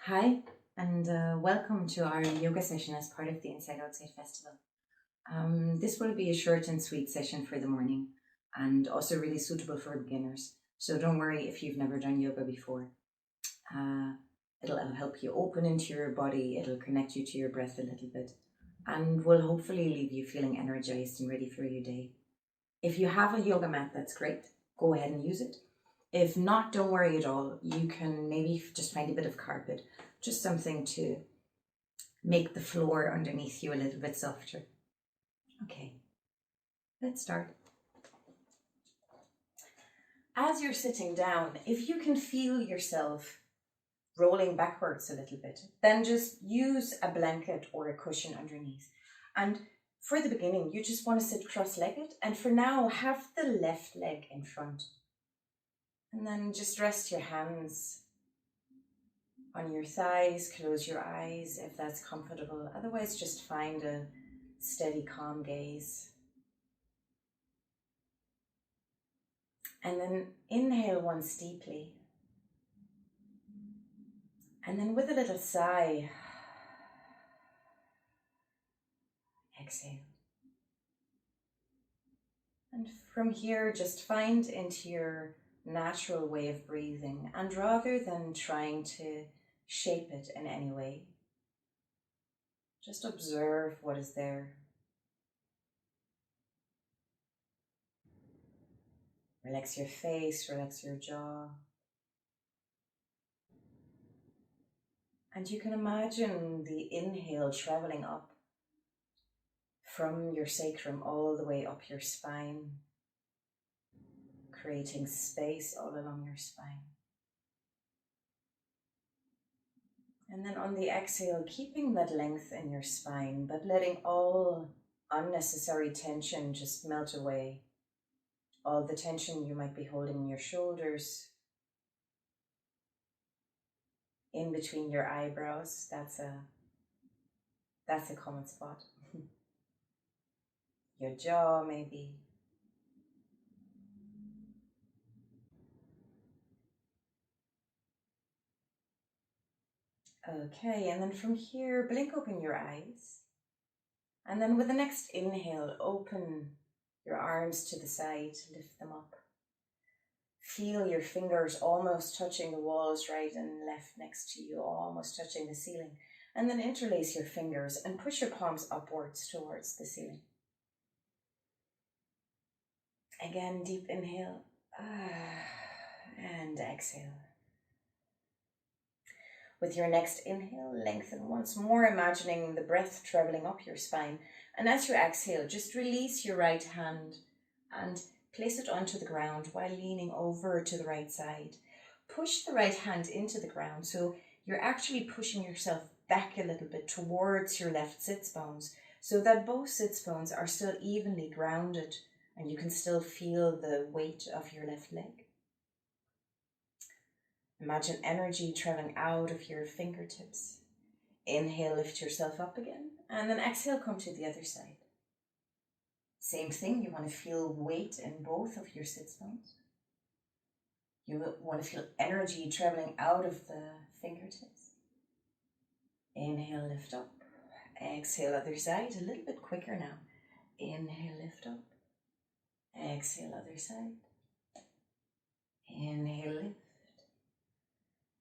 Hi, and welcome to our yoga session as part of the Inside Outside Festival. This will be a short and sweet session for the morning and also really suitable for beginners. So don't worry if you've never done yoga before. It'll help you open into your body, it'll connect you to your breath a little bit, and will hopefully leave you feeling energized and ready for your day. If you have a yoga mat, that's great. Go ahead and use it. If not, don't worry at all. You can maybe just find a bit of carpet, just something to make the floor underneath you a little bit softer. Okay, let's start. As you're sitting down, if you can feel yourself rolling backwards a little bit, then just use a blanket or a cushion underneath. And for the beginning, you just want to sit cross-legged. And for now, have the left leg in front. And then just rest your hands on your thighs, close your eyes if that's comfortable. Otherwise, just find a steady, calm gaze. And then inhale once deeply. And then with a little sigh, exhale. And from here, just find into your natural way of breathing, and rather than trying to shape it in any way, just observe what is there. Relax your face, relax your jaw. And you can imagine the inhale traveling up from your sacrum all the way up your spine, creating space all along your spine. And then on the exhale, keeping that length in your spine, but letting all unnecessary tension just melt away. All the tension you might be holding in your shoulders, in between your eyebrows, that's a common spot. Your jaw maybe. Okay, and then from here, blink open your eyes. And then with the next inhale, open your arms to the side, lift them up. Feel your fingers almost touching the walls right and left next to you, almost touching the ceiling. And then interlace your fingers and push your palms upwards towards the ceiling. Again, deep inhale and exhale. With your next inhale, lengthen once more, imagining the breath traveling up your spine. And as you exhale, just release your right hand and place it onto the ground while leaning over to the right side. Push the right hand into the ground, so you're actually pushing yourself back a little bit towards your left sits bones, so that both sits bones are still evenly grounded and you can still feel the weight of your left leg. Imagine energy traveling out of your fingertips. Inhale, lift yourself up again, and then exhale, come to the other side. Same thing, you want to feel weight in both of your sits bones. You want to feel energy traveling out of the fingertips. Inhale, lift up. Exhale, other side, a little bit quicker now. Inhale, lift up. Exhale, other side. Inhale, lift.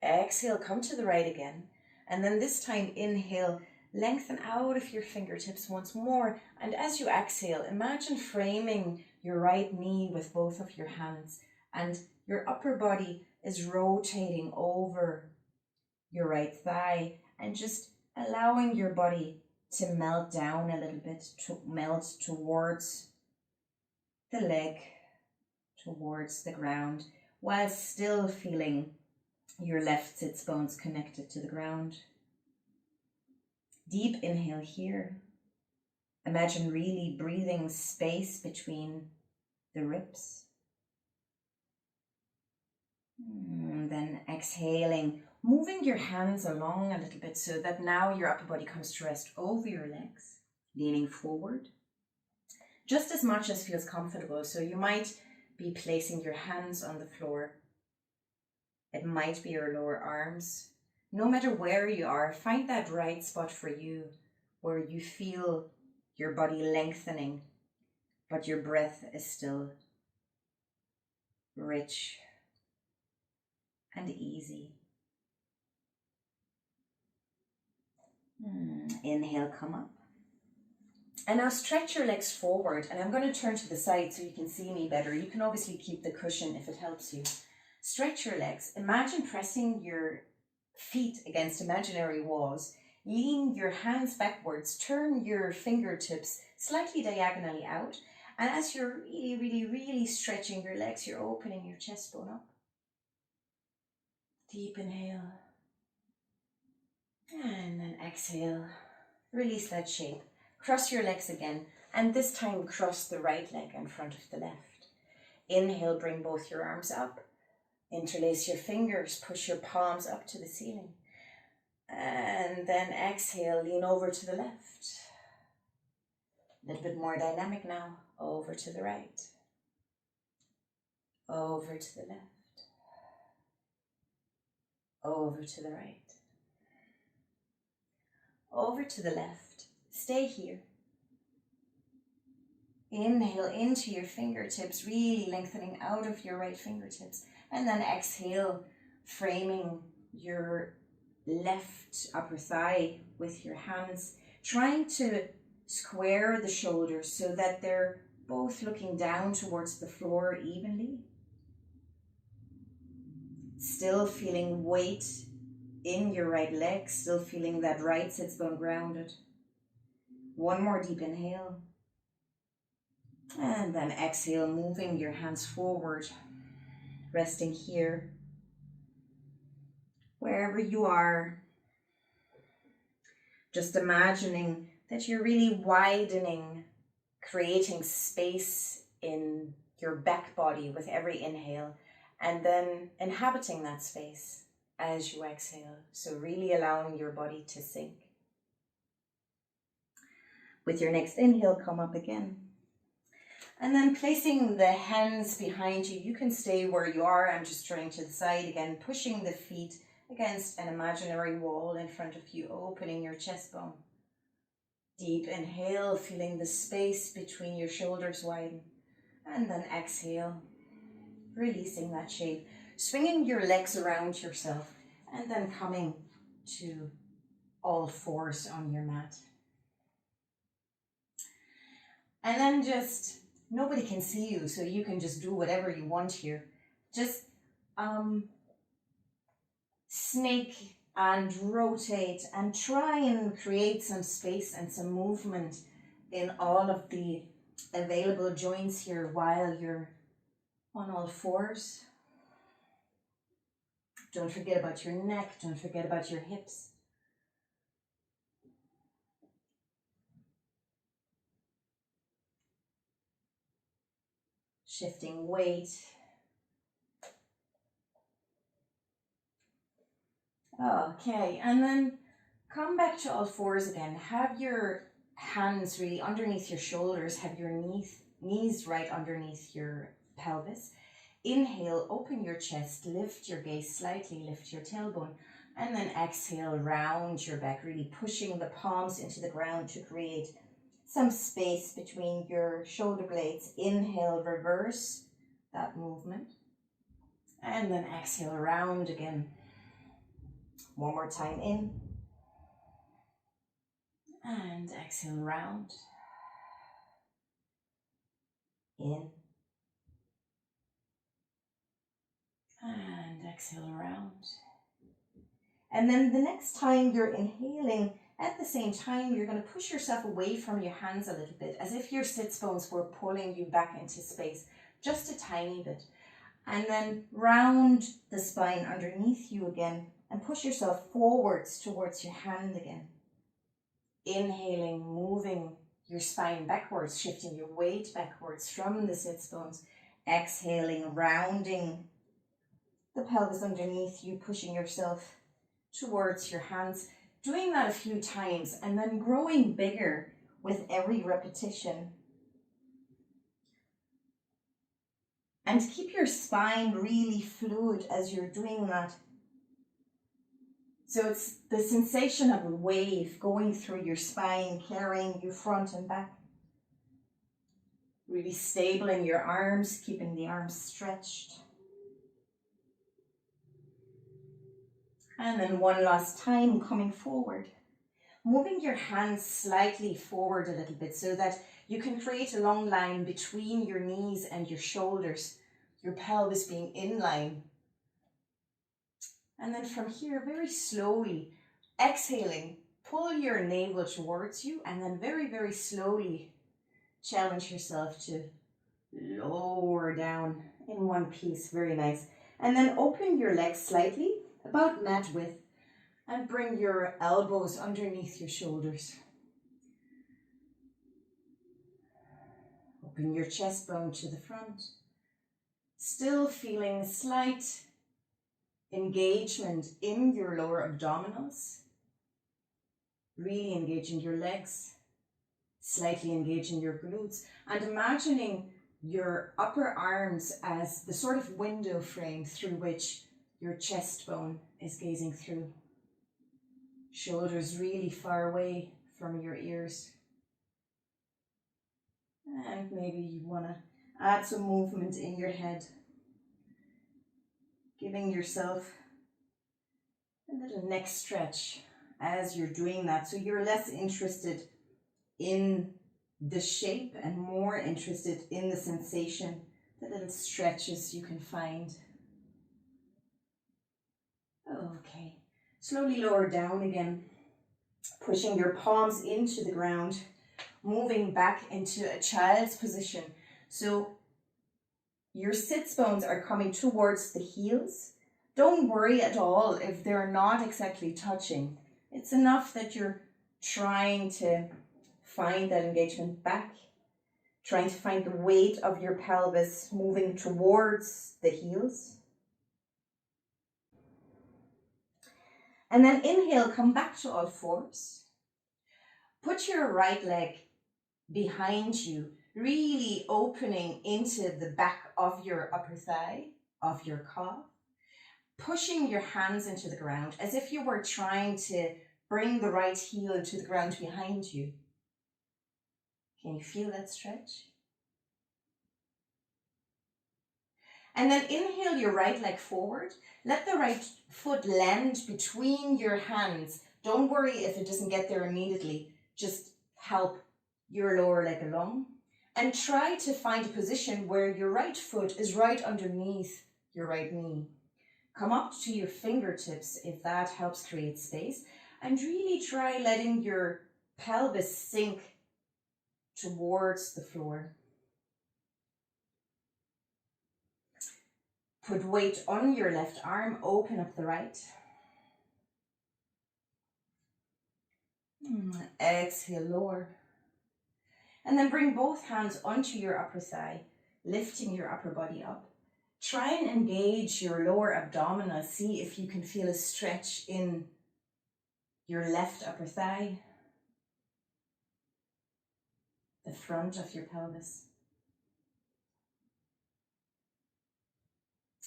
Exhale, come to the right again. And then this time, inhale, lengthen out of your fingertips once more. And as you exhale, imagine framing your right knee with both of your hands. And your upper body is rotating over your right thigh. And just allowing your body to melt down a little bit, to melt towards the leg, towards the ground, while still feeling your left sits bones connected to the ground. Deep inhale here. Imagine really breathing space between the ribs. And then exhaling, moving your hands along a little bit so that now your upper body comes to rest over your legs, leaning forward, just as much as feels comfortable. So you might be placing your hands on the floor. It might be your lower arms. No matter where you are, find that right spot for you where you feel your body lengthening, but your breath is still rich and easy. Inhale, come up. And now stretch your legs forward, and I'm going to turn to the side so you can see me better. You can obviously keep the cushion if it helps you. Stretch your legs. Imagine pressing your feet against imaginary walls. Lean your hands backwards. Turn your fingertips slightly diagonally out. And as you're really stretching your legs, you're opening your chest bone up. Deep inhale. And then exhale. Release that shape. Cross your legs again, and this time cross the right leg in front of the left. Inhale, bring both your arms up. Interlace your fingers, push your palms up to the ceiling. And then exhale, lean over to the left. A little bit more dynamic now. Over to the right. Over to the left. Over to the right. Over to the left. Stay here. Inhale into your fingertips, really lengthening out of your right fingertips. And then exhale, framing your left upper thigh with your hands, trying to square the shoulders so that they're both looking down towards the floor evenly. Still feeling weight in your right leg, still feeling that right sits bone grounded. One more deep inhale. And then exhale, moving your hands forward, resting here. Wherever you are, just imagining that you're really widening, creating space in your back body with every inhale, and then inhabiting that space as you exhale. So really allowing your body to sink. With your next inhale, come up again. And then placing the hands behind you, you can stay where you are. I'm just turning to the side again, pushing the feet against an imaginary wall in front of you, opening your chest bone. Deep inhale, feeling the space between your shoulders widen. And then exhale, releasing that shape. Swinging your legs around yourself and then coming to all fours on your mat. And then just, nobody can see you, so you can just do whatever you want here. Just snake and rotate and try and create some space and some movement in all of the available joints here while you're on all fours. Don't forget about your neck, don't forget about your hips. Shifting weight. Okay, and then come back to all fours again. Have your hands really underneath your shoulders. Have your knees right underneath your pelvis. Inhale, open your chest, lift your gaze slightly, lift your tailbone. And then exhale, round your back, really pushing the palms into the ground to create some space between your shoulder blades. Inhale, reverse that movement. And then exhale, round again. One more time in. And exhale, round. In. And exhale, round. And then the next time you're inhaling, at the same time, you're going to push yourself away from your hands a little bit, as if your sits bones were pulling you back into space, just a tiny bit. And then round the spine underneath you again, and push yourself forwards towards your hand again. Inhaling, moving your spine backwards, shifting your weight backwards from the sits bones. Exhaling, rounding the pelvis underneath you, pushing yourself towards your hands. Doing that a few times and then growing bigger with every repetition. And keep your spine really fluid as you're doing that. So it's the sensation of a wave going through your spine, carrying you front and back. Really stable in your arms, keeping the arms stretched. And then one last time, coming forward. Moving your hands slightly forward a little bit so that you can create a long line between your knees and your shoulders, your pelvis being in line. And then from here, very slowly, exhaling, pull your navel towards you, and then very, very slowly challenge yourself to lower down in one piece. Very nice. And then open your legs slightly, about mat width, and bring your elbows underneath your shoulders. Open your chest bone to the front. Still feeling slight engagement in your lower abdominals. Really engaging your legs. Slightly engaging your glutes. And imagining your upper arms as the sort of window frame through which your chest bone is gazing through. Shoulders really far away from your ears. And maybe you want to add some movement in your head. Giving yourself a little neck stretch as you're doing that. So you're less interested in the shape and more interested in the sensation, the little stretches you can find. Okay. Slowly lower down again, pushing your palms into the ground, moving back into a child's position. So your sits bones are coming towards the heels. Don't worry at all if they're not exactly touching. It's enough that you're trying to find that engagement back, trying to find the weight of your pelvis moving towards the heels. And then inhale, come back to all fours. Put your right leg behind you, really opening into the back of your upper thigh, of your calf. Pushing your hands into the ground as if you were trying to bring the right heel to the ground behind you. Can you feel that stretch? And then inhale your right leg forward. Let the right foot land between your hands. Don't worry if it doesn't get there immediately. Just help your lower leg along. And try to find a position where your right foot is right underneath your right knee. Come up to your fingertips if that helps create space. And really try letting your pelvis sink towards the floor. Put weight on your left arm, open up the right. Exhale, lower. And then bring both hands onto your upper thigh, lifting your upper body up. Try and engage your lower abdominal. See if you can feel a stretch in your left upper thigh, the front of your pelvis.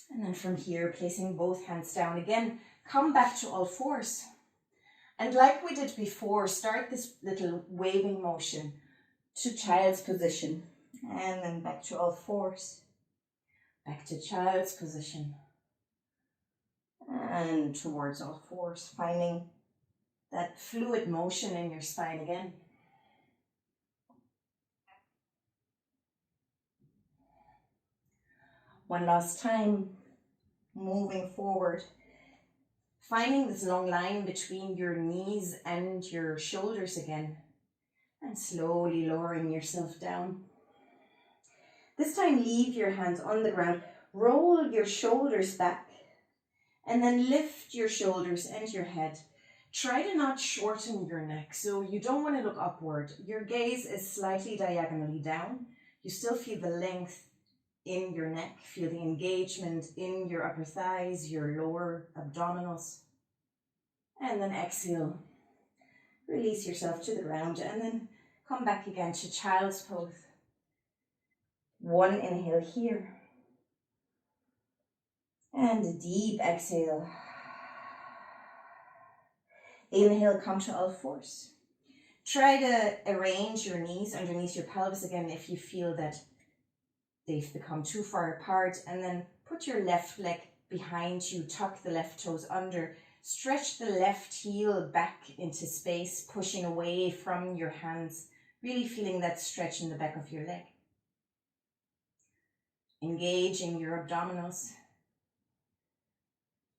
And then from here, placing both hands down again, come back to all fours. And like we did before, start this little waving motion to child's position. And then back to all fours. Back to child's position. And towards all fours, finding that fluid motion in your spine again. One last time, moving forward. Finding this long line between your knees and your shoulders again. And slowly lowering yourself down. This time, leave your hands on the ground. Roll your shoulders back. And then lift your shoulders and your head. Try to not shorten your neck. So you don't want to look upward. Your gaze is slightly diagonally down. You still feel the length in your neck. Feel the engagement in your upper thighs, your lower abdominals. And then exhale. Release yourself to the ground and then come back again to child's pose. One inhale here. And a deep exhale. Inhale, come to all fours. Try to arrange your knees underneath your pelvis again if you feel that they've become too far apart. And then put your left leg behind you, tuck the left toes under. Stretch the left heel back into space, pushing away from your hands, really feeling that stretch in the back of your leg. Engaging your abdominals.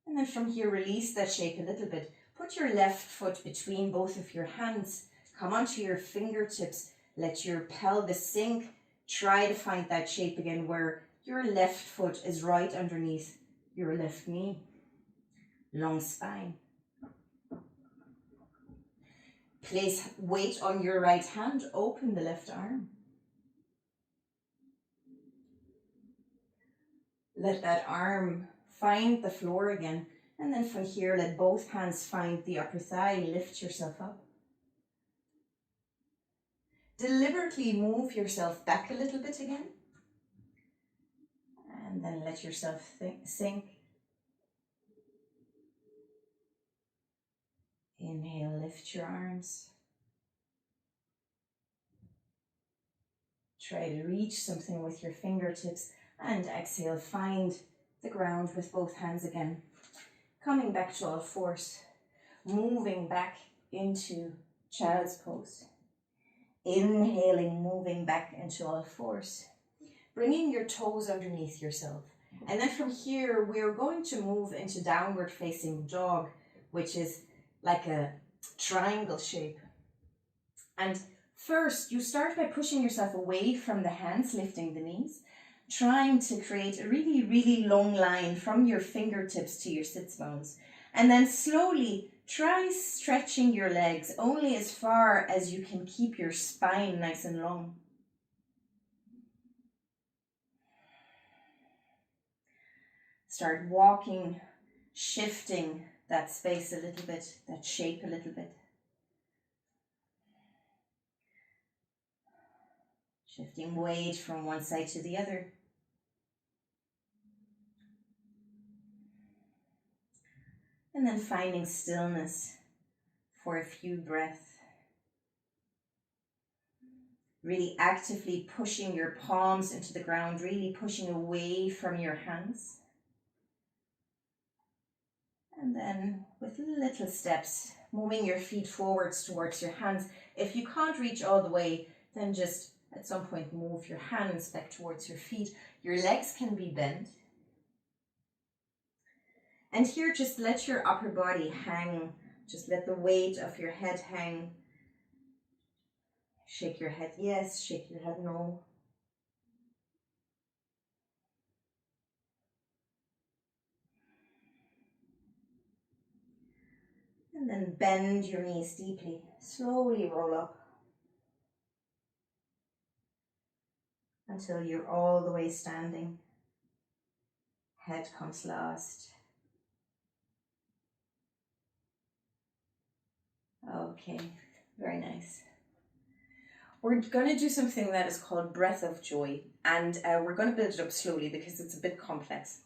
And then from here, release that shape a little bit. Put your left foot between both of your hands. Come onto your fingertips. Let your pelvis sink. Try to find that shape again where your left foot is right underneath your left knee. Long spine. Place weight on your right hand. Open the left arm. Let that arm find the floor again. And then from here, let both hands find the upper thigh. Lift yourself up. Deliberately move yourself back a little bit again. And then let yourself sink. Inhale, lift your arms. Try to reach something with your fingertips. And exhale, find the ground with both hands again. Coming back to all fours. Moving back into child's pose. Inhaling, moving back into all fours. Bringing your toes underneath yourself. And then from here, we're going to move into downward facing dog, which is like a triangle shape. And first, you start by pushing yourself away from the hands, lifting the knees, trying to create a really, really long line from your fingertips to your sits bones. And then slowly try stretching your legs only as far as you can keep your spine nice and long. Start walking, shifting that space a little bit, that shape a little bit. Shifting weight from one side to the other. And then finding stillness for a few breaths. Really actively pushing your palms into the ground, really pushing away from your hands. And then with little steps, moving your feet forwards towards your hands. If you can't reach all the way, then just at some point move your hands back towards your feet. Your legs can be bent. And here just let your upper body hang. Just let the weight of your head hang. Shake your head yes, shake your head no. And then bend your knees deeply. Slowly roll up. Until you're all the way standing. Head comes last. Okay, very nice. We're going to do something that is called breath of joy, and we're going to build it up slowly because it's a bit complex.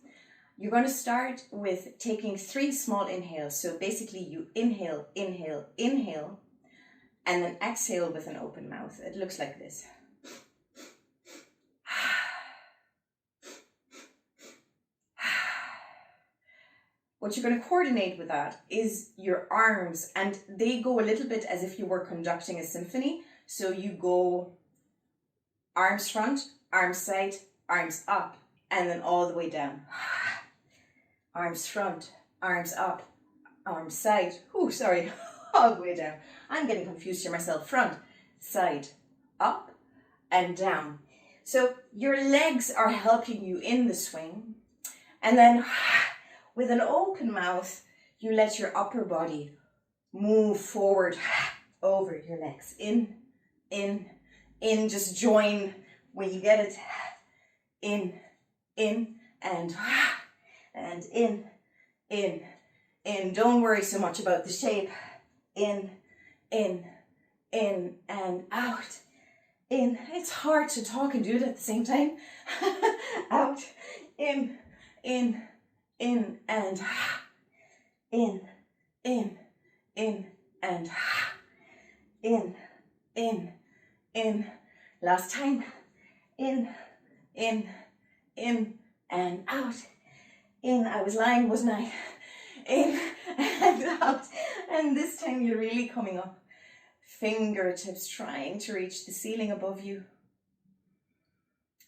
You're going to start with taking 3 small inhales. So basically you inhale, inhale, inhale, and then exhale with an open mouth. It looks like this. What you're going to coordinate with that is your arms, and they go a little bit as if you were conducting a symphony. So you go arms front, arms side, arms up, and then all the way down. Arms front, arms up, arms side. Oh, sorry, all the way down. I'm getting confused here myself. Front, side, up, and down. So your legs are helping you in the swing, and then with an open mouth, you let your upper body move forward over your legs. In, just join when you get it. In, and in. Don't worry so much about the shape. In, and out. In. It's hard to talk and do it at the same time. Out, in, and in, and in, in, in. Last time. In, in, in, and out. In, I was lying, wasn't I? In and out. And this time you're really coming up. Fingertips trying to reach the ceiling above you.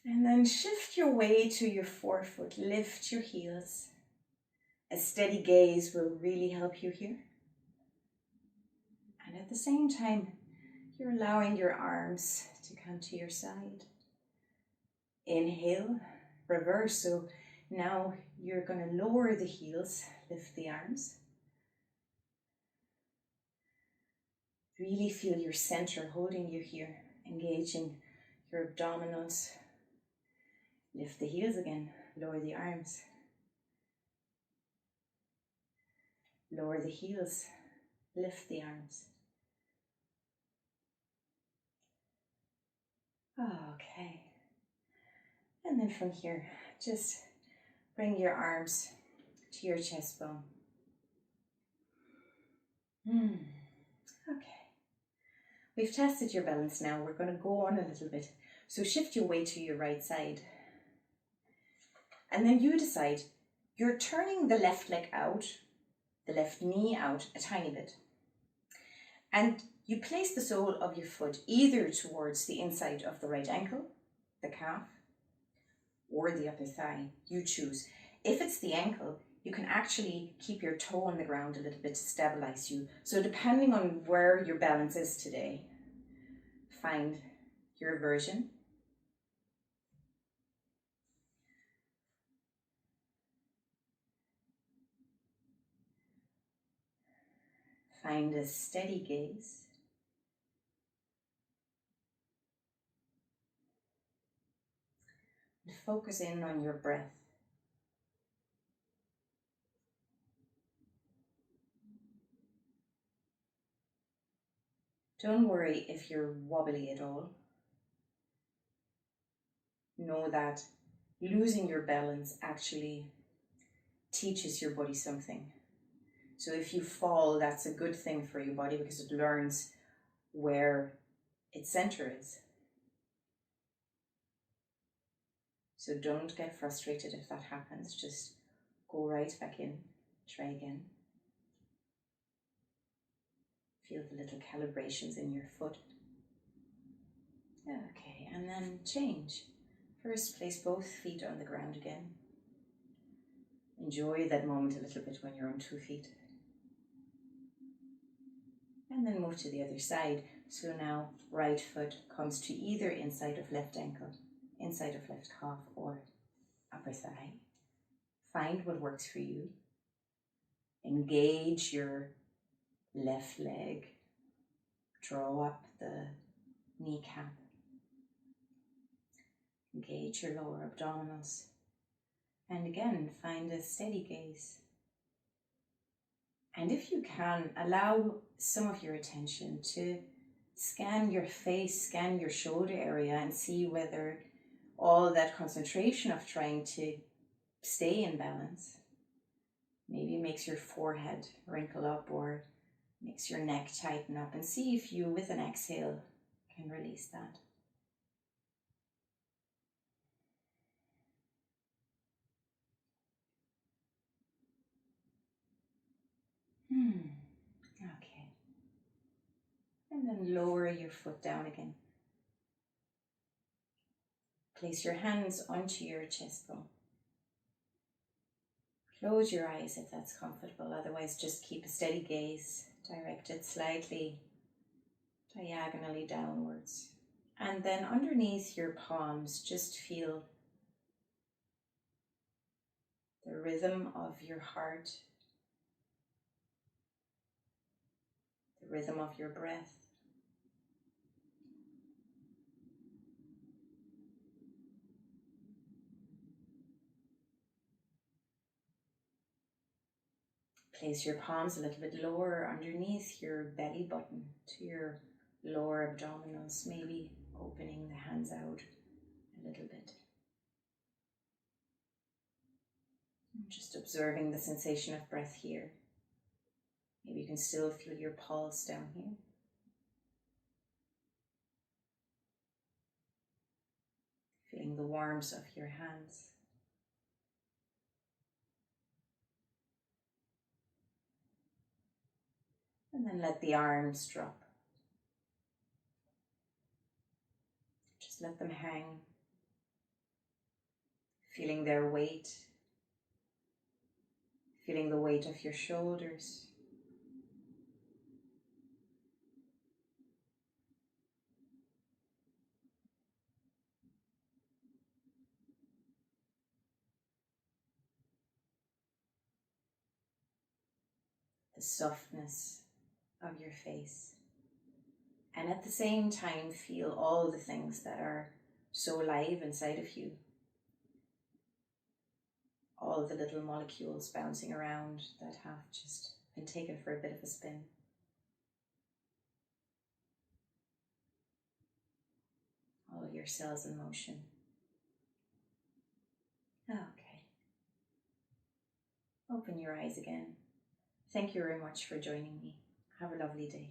And then shift your way to your forefoot. Lift your heels. A steady gaze will really help you here. And at the same time, you're allowing your arms to come to your side. Inhale, reverse. So now you're going to lower the heels, lift the arms. Really feel your center holding you here, engaging your abdominals. Lift the heels again, lower the arms. Lower the heels, lift the arms. Okay. And then from here, just bring your arms to your chest bone. Okay. We've tested your balance now. We're going to go on a little bit. So shift your weight to your right side. And then you decide, you're turning the left leg out, the left knee out a tiny bit. And you place the sole of your foot either towards the inside of the right ankle, the calf, or the upper thigh. You choose. If it's the ankle, you can actually keep your toe on the ground a little bit to stabilize you. So depending on where your balance is today, find your version. Find a steady gaze. And focus in on your breath. Don't worry if you're wobbly at all. Know that losing your balance actually teaches your body something. So if you fall, that's a good thing for your body because it learns where its center is. So don't get frustrated if that happens. Just go right back in. Try again. Feel the little calibrations in your foot. Okay, and then change. First, place both feet on the ground again. Enjoy that moment a little bit when you're on 2 feet. And then move to the other side. So now right foot comes to either inside of left ankle, inside of left calf, or upper thigh. Find what works for you. Engage your left leg. Draw up the kneecap. Engage your lower abdominals. And again, find a steady gaze. And if you can, allow some of your attention to scan your face, scan your shoulder area, and see whether all that concentration of trying to stay in balance maybe makes your forehead wrinkle up or makes your neck tighten up, and see if you, with an exhale, can release that. Okay. And then lower your foot down again. Place your hands onto your chest bone. Close your eyes if that's comfortable, otherwise just keep a steady gaze, directed slightly diagonally downwards. And then underneath your palms, just feel the rhythm of your heart, the rhythm of your breath. Place your palms a little bit lower underneath your belly button to your lower abdominals, maybe opening the hands out a little bit. Just observing the sensation of breath here. Maybe you can still feel your pulse down here. Feeling the warmth of your hands. And then let the arms drop. Just let them hang. Feeling their weight. Feeling the weight of your shoulders. The softness of your face. And at the same time, feel all the things that are so alive inside of you. All the little molecules bouncing around that have just been taken for a bit of a spin. All of your cells in motion. Okay. Open your eyes again. Thank you very much for joining me. Have a lovely day.